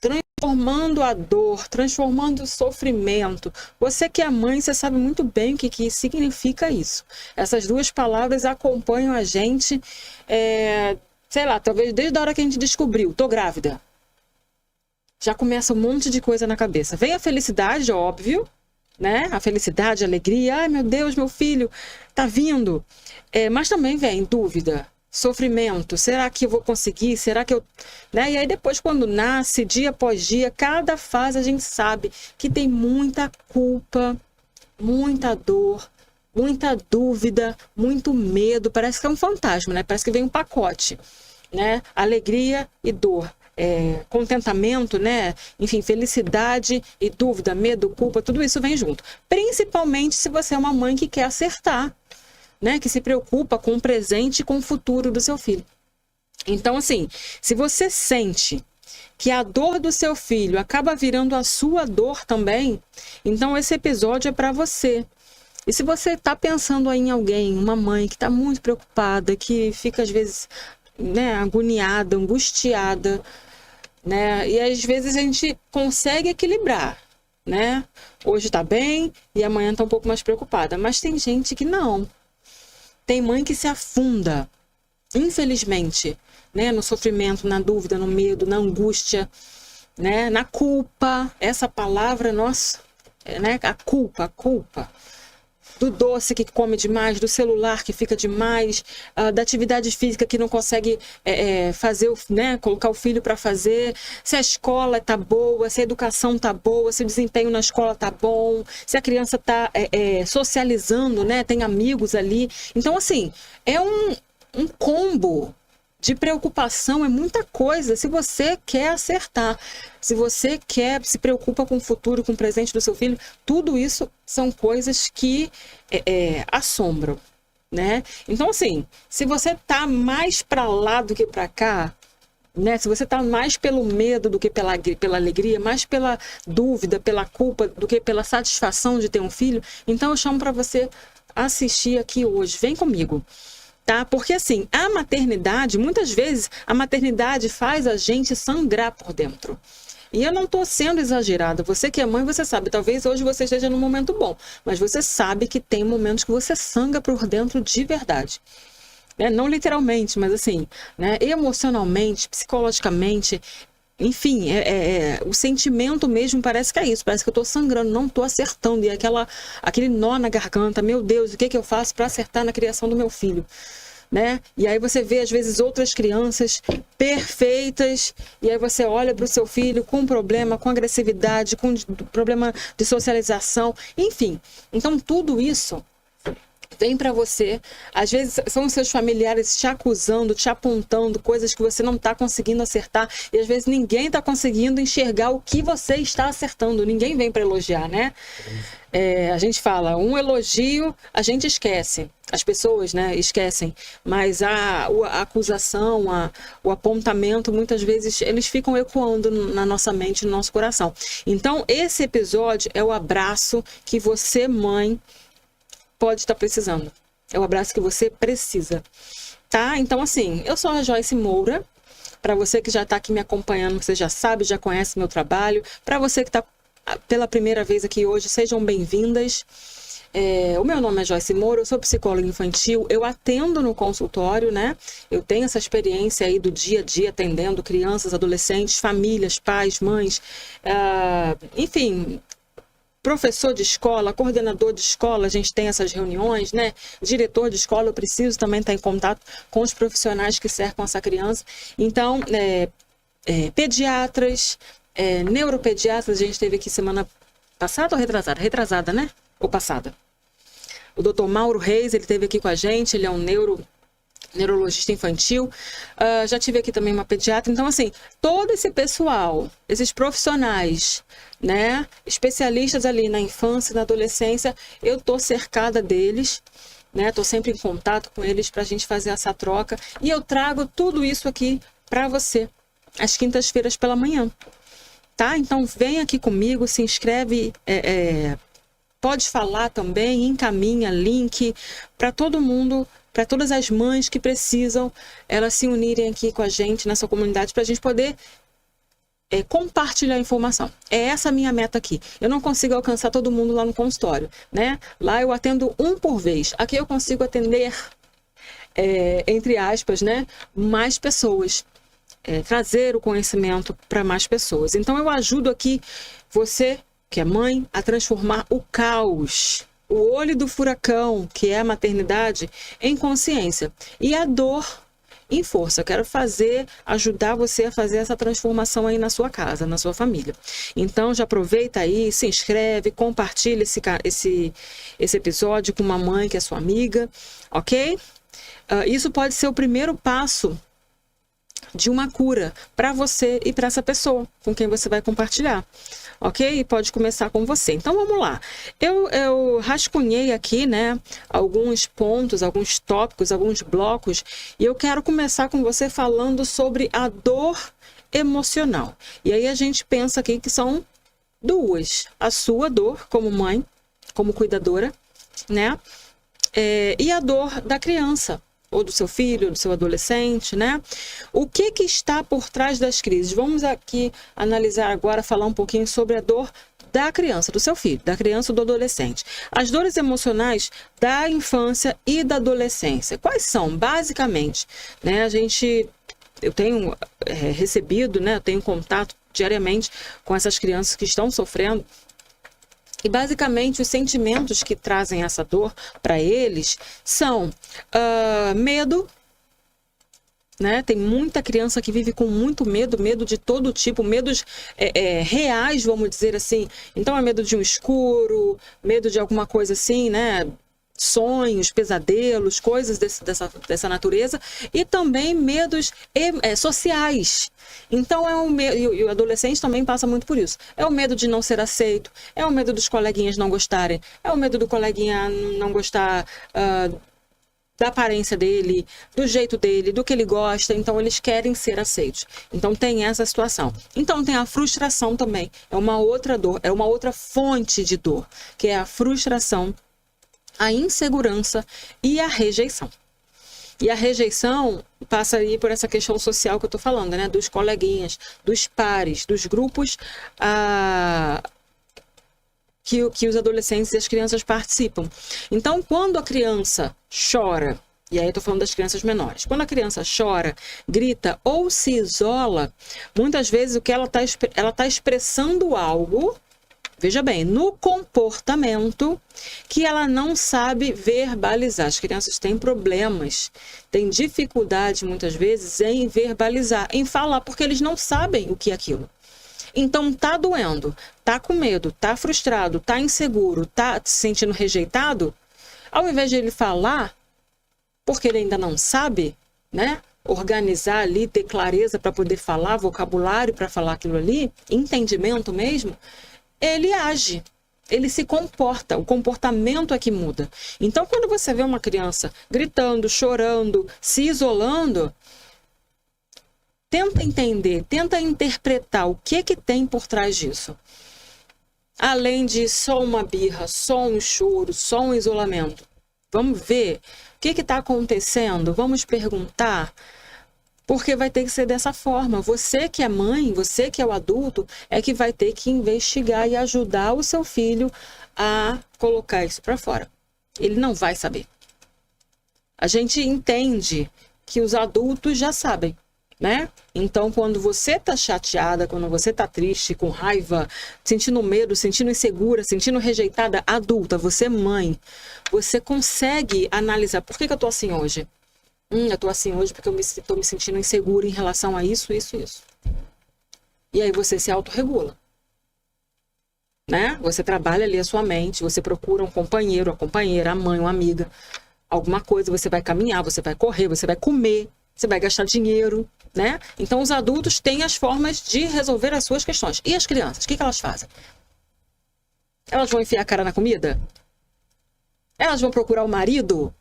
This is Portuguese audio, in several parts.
transformando a dor, transformando o sofrimento. Você que é mãe, você sabe muito bem o que significa isso. Essas duas palavras acompanham a gente, sei lá, talvez desde a hora que a gente descobriu, tô grávida. Já começa um monte de coisa na cabeça. Vem a felicidade, óbvio, né? A felicidade, a alegria. Ai, meu Deus, meu filho tá vindo. Mas também vem dúvida, sofrimento. Será que eu vou conseguir? Será que eu... Né? E aí depois, quando nasce, dia após dia, cada fase a gente sabe que tem muita culpa, muita dor, muita dúvida, muito medo. Parece que é um fantasma, né? Parece que vem um pacote, né? Alegria e dor. Contentamento, né? Enfim, felicidade e dúvida, medo, culpa, tudo isso vem junto. Principalmente se você é uma mãe que quer acertar, né? Que se preocupa com o presente e com o futuro do seu filho. Então, assim, se você sente que a dor do seu filho acaba virando a sua dor também, então esse episódio é para você. E se você está pensando aí em alguém, uma mãe que está muito preocupada, que fica às vezes, né, agoniada, angustiada, né? E às vezes a gente consegue equilibrar, né? Hoje tá bem e amanhã tá um pouco mais preocupada. Mas tem gente que não. Tem mãe que se afunda, infelizmente, né? No sofrimento, na dúvida, no medo, na angústia, né? Na culpa. Essa palavra, nossa, né? A culpa. Do doce que come demais, do celular que fica demais, da atividade física que não consegue fazer, né, colocar o filho para fazer, se a escola tá boa, se a educação tá boa, se o desempenho na escola tá bom, se a criança tá socializando, né, tem amigos ali. Então, assim, é um combo de preocupação, é muita coisa. Se você quer acertar, se você se preocupa com o futuro, com o presente do seu filho, tudo isso são coisas que assombram, né? Então, assim, se você tá mais para lá do que para cá, né? Se você tá mais pelo medo do que pela alegria, mais pela dúvida, pela culpa, do que pela satisfação de ter um filho, então eu chamo para você assistir aqui hoje. Vem comigo. Tá? Porque assim, a maternidade, muitas vezes, a maternidade faz a gente sangrar por dentro. E eu não estou sendo exagerada. Você que é mãe, você sabe, talvez hoje você esteja num momento bom, mas você sabe que tem momentos que você sangra por dentro de verdade. Né? Não literalmente, mas assim, né? Emocionalmente, psicologicamente, enfim, o sentimento mesmo parece que é isso, parece que eu estou sangrando, não estou acertando, e aquele nó na garganta, meu Deus, o que eu faço para acertar na criação do meu filho? Né? E aí você vê às vezes outras crianças perfeitas, e aí você olha para o seu filho com problema, com agressividade, com problema de socialização, enfim. Então tudo isso vem para você, às vezes são os seus familiares te acusando, te apontando coisas que você não está conseguindo acertar, e às vezes ninguém está conseguindo enxergar o que você está acertando, ninguém vem para elogiar, né? A gente fala, um elogio a gente esquece, as pessoas, né, esquecem, mas a acusação, o apontamento, muitas vezes eles ficam ecoando na nossa mente, no nosso coração. Então esse episódio é o abraço que você, mãe, pode estar precisando. É o abraço que você precisa, tá? Então, assim, eu sou a Joyce Moura. Para você que já está aqui me acompanhando, você já sabe, já conhece meu trabalho. Para você que está pela primeira vez aqui hoje, sejam bem-vindas. O meu nome é Joyce Moura, eu sou psicóloga infantil, eu atendo no consultório, né? Eu tenho essa experiência aí do dia a dia atendendo crianças, adolescentes, famílias, pais, mães, enfim... Professor de escola, coordenador de escola, a gente tem essas reuniões, né? Diretor de escola, eu preciso também estar em contato com os profissionais que cercam essa criança. Então, pediatras, neuropediatras, a gente teve aqui semana passada ou retrasada? Retrasada, né? Ou passada? O Dr. Mauro Reis, ele esteve aqui com a gente, ele é um neurologista infantil, já tive aqui também uma pediatra. Então, assim, todo esse pessoal, esses profissionais, né, especialistas ali na infância e na adolescência, eu tô cercada deles, né, tô sempre em contato com eles para a gente fazer essa troca, e eu trago tudo isso aqui para você, às quintas-feiras pela manhã, tá? Então, vem aqui comigo, se inscreve, pode falar também, encaminha link para todo mundo, para todas as mães que precisam, elas se unirem aqui com a gente nessa comunidade, para a gente poder compartilhar a informação. É essa a minha meta aqui. Eu não consigo alcançar todo mundo lá no consultório, né? Lá eu atendo um por vez. Aqui eu consigo atender, entre aspas, né, mais pessoas. Trazer o conhecimento para mais pessoas. Então eu ajudo aqui você, que é mãe, a transformar o caos, o olho do furacão, que é a maternidade, em consciência. E a dor em força. Eu quero ajudar você a fazer essa transformação aí na sua casa, na sua família. Então já aproveita aí, se inscreve, compartilha esse episódio com uma mãe que é sua amiga, ok? Isso pode ser o primeiro passo de uma cura para você e para essa pessoa com quem você vai compartilhar, ok? E pode começar com você. Então vamos lá. Eu rascunhei aqui, né, alguns pontos, alguns tópicos, alguns blocos, e eu quero começar com você falando sobre a dor emocional. E aí a gente pensa aqui que são duas: a sua dor como mãe, como cuidadora, né? E a dor da criança, ou do seu filho, ou do seu adolescente, né? O que está por trás das crises? Vamos aqui analisar agora, falar um pouquinho sobre a dor da criança, do seu filho, da criança ou do adolescente. As dores emocionais da infância e da adolescência. Quais são? Basicamente, né? Eu tenho recebido, né? Eu tenho contato diariamente com essas crianças que estão sofrendo. E basicamente os sentimentos que trazem essa dor para eles são medo, né? Tem muita criança que vive com muito medo, medo de todo tipo, medos reais, vamos dizer assim. Então é medo de um escuro, medo de alguma coisa assim, né? Sonhos, pesadelos, coisas dessa natureza, e também medos sociais. Então e o adolescente também passa muito por isso. É o medo de não ser aceito, é o medo dos coleguinhas não gostarem, é o medo do coleguinha não gostar da aparência dele, do jeito dele, do que ele gosta. Então eles querem ser aceitos. Então tem essa situação. Então tem a frustração também. É uma outra dor, é uma outra fonte de dor, que é a frustração, a insegurança e a rejeição. E a rejeição passa aí por essa questão social que eu estou falando, né? Dos coleguinhas, dos pares, dos grupos que os adolescentes e as crianças participam. Então, quando a criança chora, e aí eu estou falando das crianças menores, quando a criança chora, grita ou se isola, muitas vezes o que ela está expressando algo, veja bem, no comportamento que ela não sabe verbalizar. As crianças têm problemas, têm dificuldade muitas vezes em verbalizar, em falar, porque eles não sabem o que é aquilo. Então tá doendo, tá com medo, tá frustrado, tá inseguro, tá se sentindo rejeitado, ao invés de ele falar, porque ele ainda não sabe, né? Organizar ali, ter clareza para poder falar, vocabulário para falar aquilo ali, entendimento mesmo, ele age, ele se comporta, o comportamento é que muda. Então, quando você vê uma criança gritando, chorando, se isolando, tenta entender, tenta interpretar o que tem por trás disso. Além de só uma birra, só um choro, só um isolamento. Vamos ver o que está acontecendo, vamos perguntar. Porque vai ter que ser dessa forma. Você que é mãe, você que é o adulto, é que vai ter que investigar e ajudar o seu filho a colocar isso para fora. Ele não vai saber. A gente entende que os adultos já sabem, né? Então, quando você está chateada, quando você está triste, com raiva, sentindo medo, sentindo insegura, sentindo rejeitada, adulta, você mãe, você consegue analisar por que eu estou assim hoje. Eu estou assim hoje porque eu estou me sentindo insegura em relação a isso, isso, isso. E aí você se autorregula, né? Você trabalha ali a sua mente, você procura um companheiro, a companheira, a mãe, uma amiga, alguma coisa, você vai caminhar, você vai correr, você vai comer, você vai gastar dinheiro, né? Então os adultos têm as formas de resolver as suas questões. E as crianças, o que elas fazem? Elas vão enfiar a cara na comida? Elas vão procurar o marido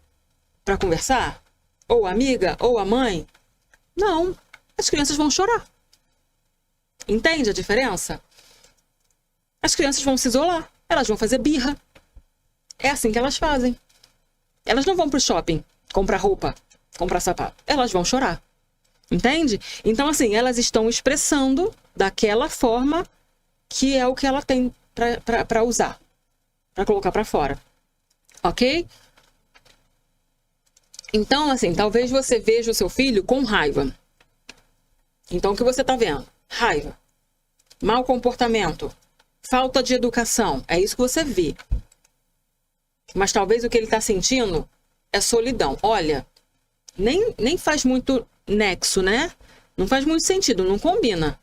para conversar? Ou a amiga, ou a mãe? Não, as crianças vão chorar. Entende a diferença? As crianças vão se isolar, elas vão fazer birra. É assim que elas fazem. Elas não vão para o shopping comprar roupa, comprar sapato. Elas vão chorar. Entende? Então, assim, elas estão expressando daquela forma que é o que ela tem para usar, para colocar para fora. Ok? Então, assim, talvez você veja o seu filho com raiva. Então, o que você está vendo? Raiva, mau comportamento, falta de educação. É isso que você vê. Mas talvez o que ele está sentindo é solidão. Olha, nem faz muito nexo, né? Não faz muito sentido, não combina.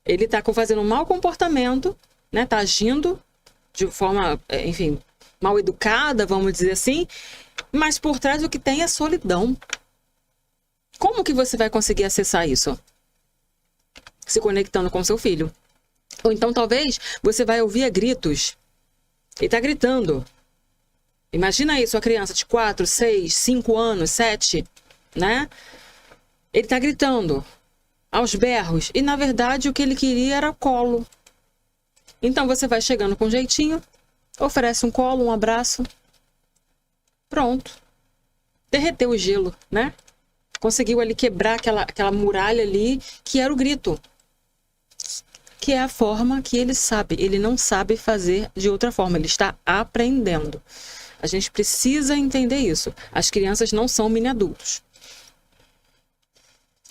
Ele está fazendo um mau comportamento, né? Está agindo de forma, enfim, mal educada, vamos dizer assim. Mas por trás o que tem é solidão. Como que você vai conseguir acessar isso? Se conectando com seu filho. Ou então talvez você vai ouvir gritos. Ele está gritando. Imagina aí sua criança de 4, 6, 5 anos, 7, né? Ele está gritando aos berros. E na verdade o que ele queria era colo. Então você vai chegando com jeitinho, oferece um colo, um abraço. Pronto. Derreteu o gelo, né? Conseguiu ali quebrar aquela muralha ali, que era o grito. Que é a forma que ele sabe. Ele não sabe fazer de outra forma. Ele está aprendendo. A gente precisa entender isso. As crianças não são mini adultos.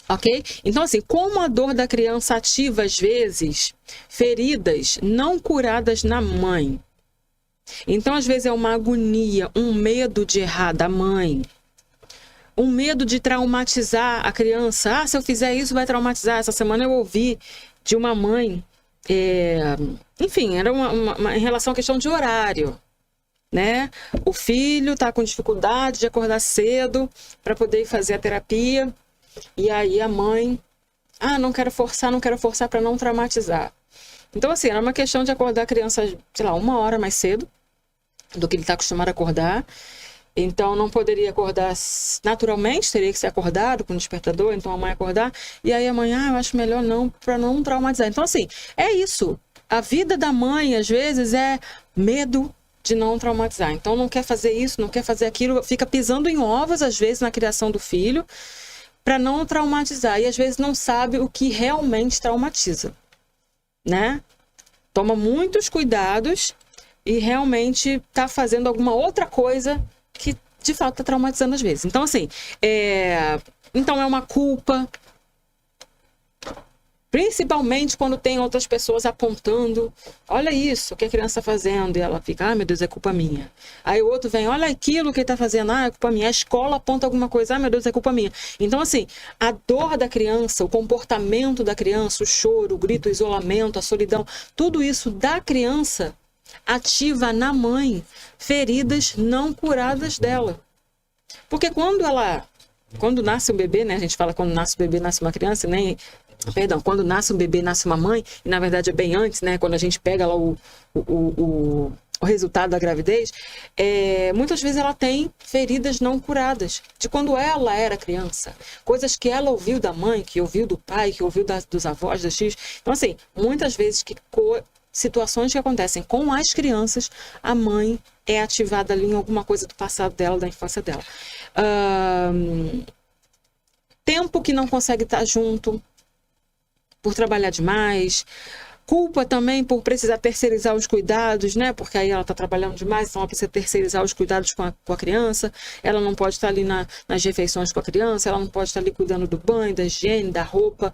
Ok? Então, assim, como a dor da criança ativa, às vezes, feridas não curadas na mãe. Então, às vezes, é uma agonia, um medo de errar da mãe. Um medo de traumatizar a criança. Ah, se eu fizer isso, vai traumatizar. Essa semana eu ouvi de uma mãe, enfim, era em relação à questão de horário, né? O filho está com dificuldade de acordar cedo para poder fazer a terapia. E aí a mãe, não quero forçar para não traumatizar. Então, assim, era uma questão de acordar a criança, sei lá, 1 hora mais cedo do que ele está acostumado a acordar. Então, não poderia acordar naturalmente, teria que ser acordado com o despertador, então a mãe acordar. E aí a mãe, eu acho melhor não, para não traumatizar. Então, assim, é isso. A vida da mãe, às vezes, é medo de não traumatizar. Então, não quer fazer isso, não quer fazer aquilo, fica pisando em ovos, às vezes, na criação do filho, para não traumatizar. E, às vezes, não sabe o que realmente traumatiza, né? Toma muitos cuidados e realmente está fazendo alguma outra coisa que de fato está traumatizando às vezes. Então, assim, então é uma culpa, principalmente quando tem outras pessoas apontando, olha isso que a criança está fazendo, e ela fica, meu Deus, é culpa minha. Aí o outro vem, olha aquilo que ele está fazendo, é culpa minha. A escola aponta alguma coisa, meu Deus, é culpa minha. Então, assim, a dor da criança, o comportamento da criança, o choro, o grito, o isolamento, a solidão, tudo isso da criança ativa na mãe feridas não curadas dela. Porque quando nasce um bebê, né? A gente fala quando nasce um bebê, nasce uma criança, né? Perdão, quando nasce um bebê, nasce uma mãe, e na verdade é bem antes, né? Quando a gente pega lá o resultado da gravidez, muitas vezes ela tem feridas não curadas de quando ela era criança. Coisas que ela ouviu da mãe, que ouviu do pai, que ouviu dos avós, dos tios. Então, assim, muitas vezes situações que acontecem com as crianças, a mãe é ativada ali em alguma coisa do passado dela, da infância dela. Tempo que não consegue estar junto, por trabalhar demais. Culpa também por precisar terceirizar os cuidados, né? Porque aí ela está trabalhando demais, então ela precisa terceirizar os cuidados com a criança. Ela não pode estar ali nas refeições com a criança, ela não pode estar ali cuidando do banho, da higiene, da roupa,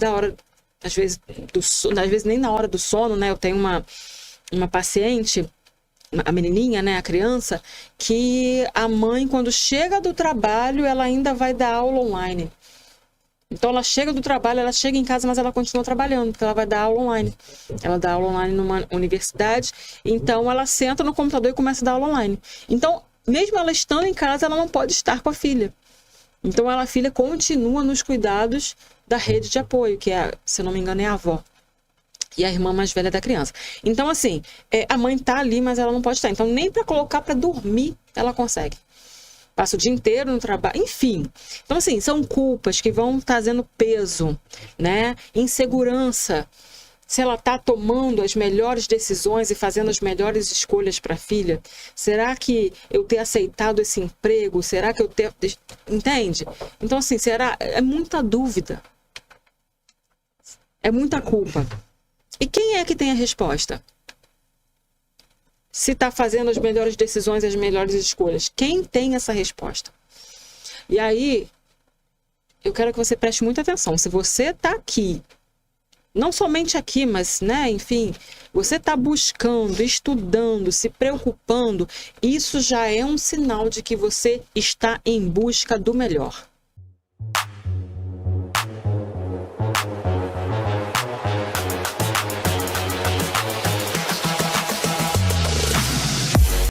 da hora... Às vezes nem na hora do sono, né? Eu tenho uma paciente, a menininha, né? A criança, que a mãe, quando chega do trabalho, ela ainda vai dar aula online. Então, ela chega do trabalho, ela chega em casa, mas ela continua trabalhando, porque ela vai dar aula online. Ela dá aula online numa universidade, então ela senta no computador e começa a dar aula online. Então, mesmo ela estando em casa, ela não pode estar com a filha. Então, a filha continua nos cuidados da rede de apoio, que se eu não me engano, é a avó. E a irmã mais velha da criança. Então, assim, a mãe tá ali, mas ela não pode estar. Então, nem para colocar para dormir, ela consegue. Passa o dia inteiro no trabalho, enfim. Então, assim, são culpas que vão trazendo peso, né? Insegurança. Se ela está tomando as melhores decisões e fazendo as melhores escolhas para a filha? Será que eu ter aceitado esse emprego? Será que eu ter... Entende? Então, assim, será? É muita dúvida. É muita culpa. E quem é que tem a resposta? Se está fazendo as melhores decisões, as melhores escolhas. Quem tem essa resposta? E aí, eu quero que você preste muita atenção. Se você está aqui, não somente aqui, mas, né, enfim, você está buscando, estudando, se preocupando, isso já é um sinal de que você está em busca do melhor.